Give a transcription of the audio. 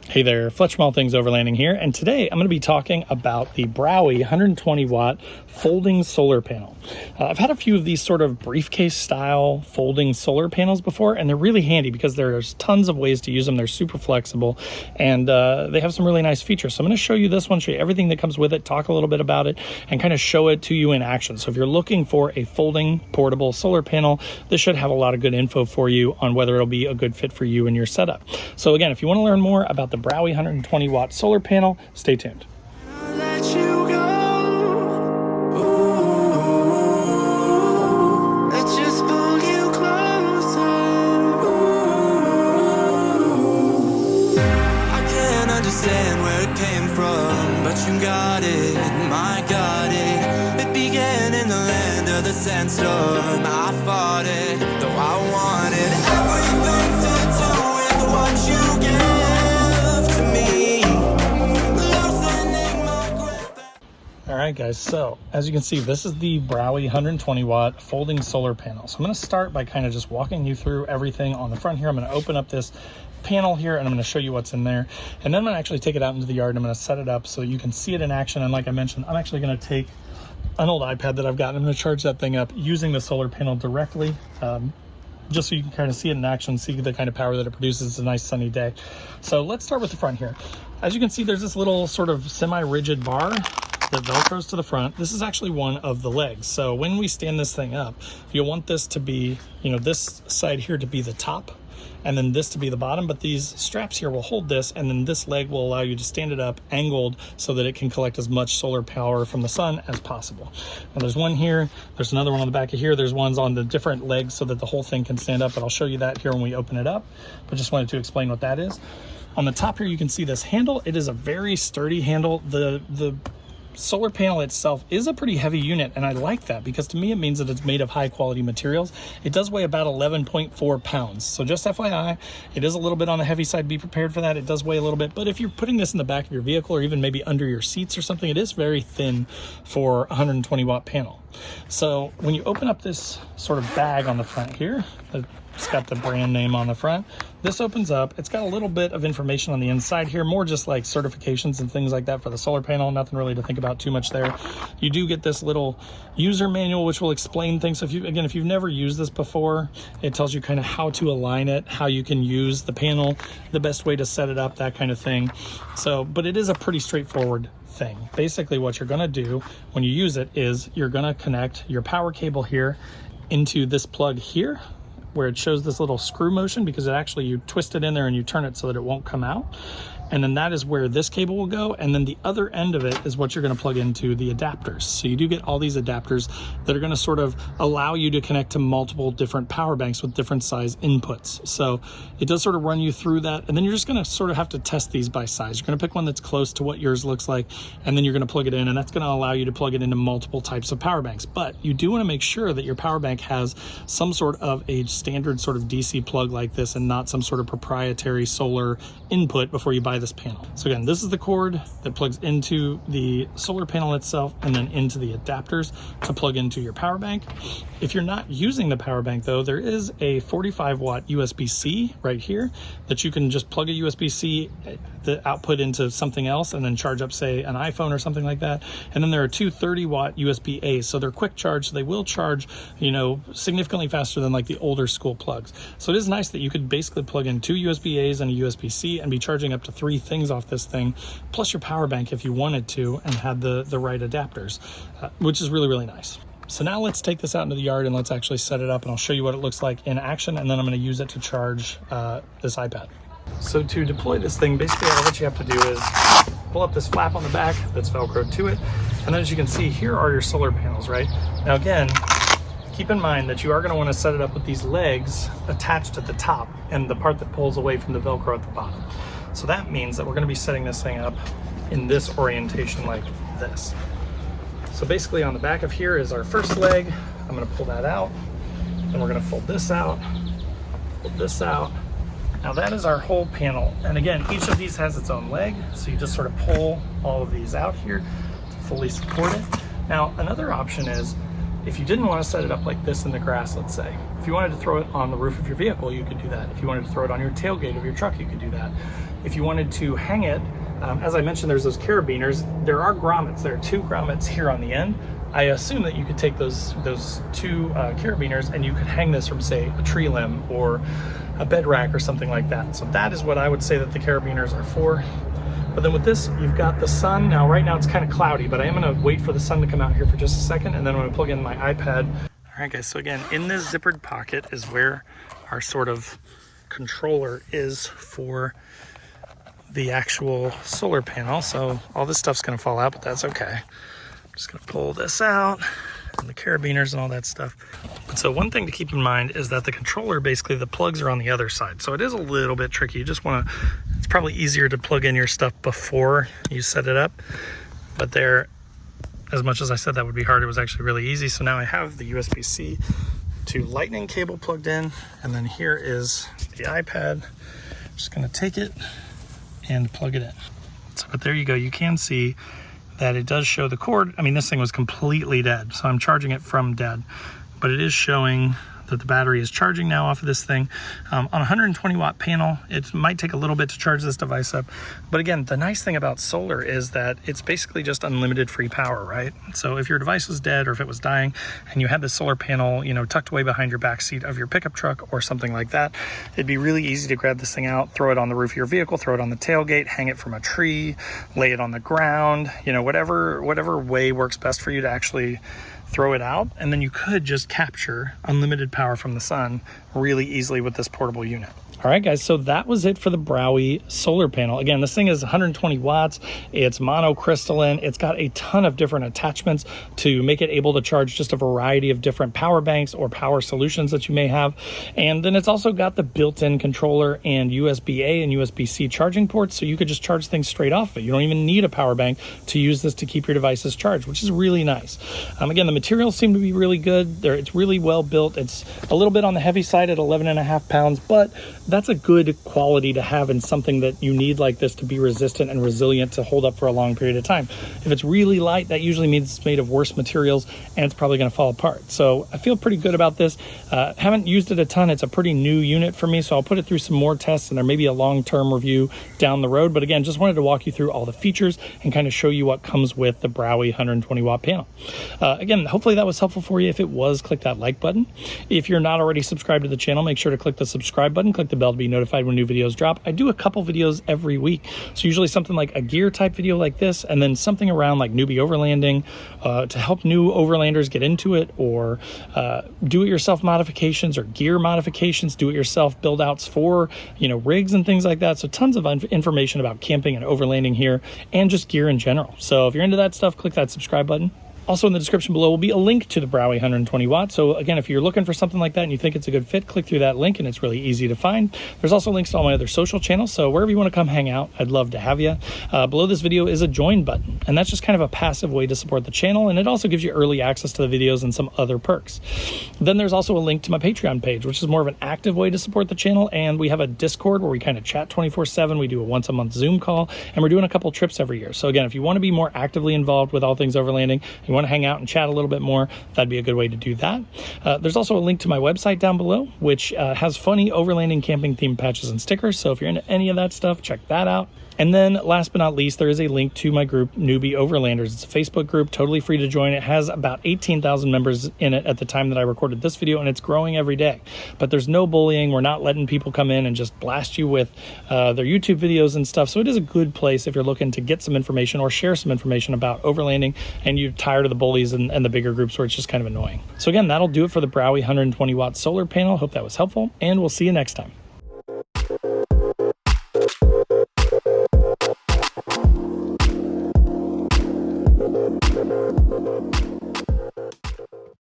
Hey there, Fletch from All Things Overlanding here, and today I'm going to be talking about the Browey 120 watt folding solar panel. I've had a few of these sort of briefcase style folding solar panels before, and they're really handy because there's tons of ways to use them. They're super flexible, and they have some really nice features. So I'm going to show you this one, show you everything that comes with it, talk a little bit about it, and kind of show it to you in action. So if you're looking for a folding portable solar panel, this should have a lot of good info for you on whether it'll be a good fit for you and your setup. So again, if you want to learn more about the Browey 120 watt solar panel, stay tuned. Understand where it came from, but you got it, my got it. It began in the land of the sandstorm. I fought it, though I wanted everything to do with what you give to me. Loosening my grip. All right, guys, so as you can see, this is the Browey 120 watt folding solar panel. So I'm going to start by kind of just walking you through everything on the front here. I'm going to open up this panel here and I'm going to show you what's in there, and then I'm going to actually take it out into the yard and I'm going to set it up so you can see it in action. And like I mentioned, I'm actually going to take an old iPad that I've got and I'm going to charge that thing up using the solar panel directly, just so you can kind of see it in action, see the kind of power that it produces. It's a nice sunny day. So let's start with the front here. As you can see, there's this little sort of semi-rigid bar that velcros to the front. This is actually one of the legs. So when we stand this thing up, you'll want this to be, this side here to be the top, and then this to be the bottom, but these straps here will hold this, and then this leg will allow you to stand it up angled so that it can collect as much solar power from the sun as possible. And there's one here, there's another one on the back of here, there's ones on the different legs so that the whole thing can stand up, but I'll show you that here when we open it up, but just wanted to explain what that is. On the top here, you can see this handle. It is a very sturdy handle. The solar panel itself is a pretty heavy unit, and I like that because to me it means that it's made of high quality materials. It does weigh about 11.4 pounds. So just FYI, it is a little bit on the heavy side. Be prepared for that. It does weigh a little bit, but if you're putting this in the back of your vehicle or even maybe under your seats or something, it is very thin for a 120 watt panel. So when you open up this sort of bag on the front here, it's got the brand name on the front. This opens up. It's got a little bit of information on the inside here, more just like certifications and things like that for the solar panel. Nothing really to think about too much there. You do get this little user manual, which will explain things. So if you've never used this before, it tells you kind of how to align it, how you can use the panel, the best way to set it up, that kind of thing. So, but it is a pretty straightforward thing. Basically what you're going to do when you use it is you're going to connect your power cable here into this plug here, where it shows this little screw motion, because it actually, you twist it in there and you turn it so that it won't come out. And then that is where this cable will go. And then the other end of it is what you're going to plug into the adapters. So you do get all these adapters that are going to sort of allow you to connect to multiple different power banks with different size inputs. So it does sort of run you through that. And then you're just going to sort of have to test these by size. You're going to pick one that's close to what yours looks like, and then you're going to plug it in, and that's going to allow you to plug it into multiple types of power banks. But you do want to make sure that your power bank has some sort of a standard sort of DC plug like this and not some sort of proprietary solar input before you buy this panel. So again, this is the cord that plugs into the solar panel itself and then into the adapters to plug into your power bank. If you're not using the power bank though, there is a 45 watt USB-C right here that you can just plug a USB-C, the output into something else, and then charge up, say, an iPhone or something like that. And then there are two 30 watt USB-A's. So they're quick charge. So they will charge, significantly faster than like the older school plugs. So it is nice that you could basically plug in two USB-A's and a USB-C and be charging up to 3 things off this thing, plus your power bank if you wanted to, and had the right adapters, which is really, really nice. So now let's take this out into the yard and let's actually set it up, and I'll show you what it looks like in action, and then I'm going to use it to charge this iPad. So to deploy this thing, basically all that you have to do is pull up this flap on the back that's Velcro to it, and then as you can see, here are your solar panels, right? Now again, keep in mind that you are going to want to set it up with these legs attached at the top and the part that pulls away from the Velcro at the bottom. So that means that we're going to be setting this thing up in this orientation like this. So basically on the back of here is our first leg. I'm going to pull that out, and we're going to fold this out, fold this out. Now that is our whole panel. And again, each of these has its own leg. So you just sort of pull all of these out here to fully support it. Now another option is, if you didn't want to set it up like this in the grass, let's say, if you wanted to throw it on the roof of your vehicle, you could do that. If you wanted to throw it on your tailgate of your truck, you could do that. If you wanted to hang it, as I mentioned, there's those carabiners. There are grommets. There are 2 grommets here on the end. I assume that you could take those 2 carabiners and you could hang this from, say, a tree limb or a bed rack or something like that. So that is what I would say that the carabiners are for. But then with this, you've got the sun. Now, right now it's kind of cloudy, but I am gonna wait for the sun to come out here for just a second, and then I'm gonna plug in my iPad. All right, guys, so again, in this zippered pocket is where our sort of controller is for the actual solar panel. So all this stuff's gonna fall out, but that's okay. I'm just gonna pull this out, and the carabiners and all that stuff. And so one thing to keep in mind is that the controller, basically the plugs are on the other side. So it is a little bit tricky. You just wanna, it's probably easier to plug in your stuff before you set it up. But there, as much as I said that would be hard, it was actually really easy. So now I have the USB-C to lightning cable plugged in, and then here is the iPad. I'm just gonna take it and plug it in. So, but there you go, you can see that it does show the cord. I mean, this thing was completely dead, so I'm charging it from dead, but it is showing that the battery is charging now off of this thing. On a 120 watt panel, it might take a little bit to charge this device up. But again, the nice thing about solar is that it's basically just unlimited free power, right? So if your device was dead or if it was dying and you had the solar panel, you know, tucked away behind your back seat of your pickup truck or something like that, it'd be really easy to grab this thing out, throw it on the roof of your vehicle, throw it on the tailgate, hang it from a tree, lay it on the ground, you know, whatever way works best for you to actually throw it out, and then you could just capture unlimited power from the sun really easily with this portable unit. All right, guys, so that was it for the Browey solar panel. Again, this thing is 120 watts. It's monocrystalline. It's got a ton of different attachments to make it able to charge just a variety of different power banks or power solutions that you may have. And then it's also got the built-in controller and USB-A and USB-C charging ports, so you could just charge things straight off it. You don't even need a power bank to use this to keep your devices charged, which is really nice. Again, the materials seem to be really good. It's really well built. It's a little bit on the heavy side at 11.5 pounds, but that's a good quality to have in something that you need like this to be resistant and resilient to hold up for a long period of time. If it's really light, that usually means it's made of worse materials and it's probably going to fall apart. So I feel pretty good about this. Haven't used it a ton. It's a pretty new unit for me, so I'll put it through some more tests and there may be a long-term review down the road. But again, just wanted to walk you through all the features and kind of show you what comes with the Browey 120 watt panel. Again, hopefully that was helpful for you. If it was, click that like button. If you're not already subscribed to the channel, make sure to click the subscribe button, click the bell to be notified when new videos drop. I do a couple videos every week, so usually something like a gear type video like this, and then something around like newbie overlanding to help new overlanders get into it, or do-it-yourself modifications or gear modifications, do-it-yourself build outs for, you know, rigs and things like that. So tons of information about camping and overlanding here and just gear in general. So if you're into that stuff, click that subscribe button. Also in the description below will be a link to the Browey 120 watt. So again, if you're looking for something like that and you think it's a good fit, click through that link and it's really easy to find. There's also links to all my other social channels. So wherever you want to come hang out, I'd love to have you. Below this video is a join button, and that's just kind of a passive way to support the channel. And it also gives you early access to the videos and some other perks. Then there's also a link to my Patreon page, which is more of an active way to support the channel. And we have a Discord where we kind of chat 24/7. We do a once a month Zoom call, and we're doing a couple trips every year. So again, if you want to be more actively involved with all things overlanding, you want to hang out and chat a little bit more, that'd be a good way to do that. There's also a link to my website down below, which has funny overlanding camping themed patches and stickers. So if you're into any of that stuff, check that out. And then last but not least, there is a link to my group, Newbie Overlanders. It's a Facebook group, totally free to join. It has about 18,000 members in it at the time that I recorded this video, and it's growing every day. But there's no bullying. We're not letting people come in and just blast you with their YouTube videos and stuff. So it is a good place if you're looking to get some information or share some information about overlanding and you're tired of the bullies and the bigger groups where it's just kind of annoying. So again, that'll do it for the Browey 120 watt solar panel. Hope that was helpful, and we'll see you next time.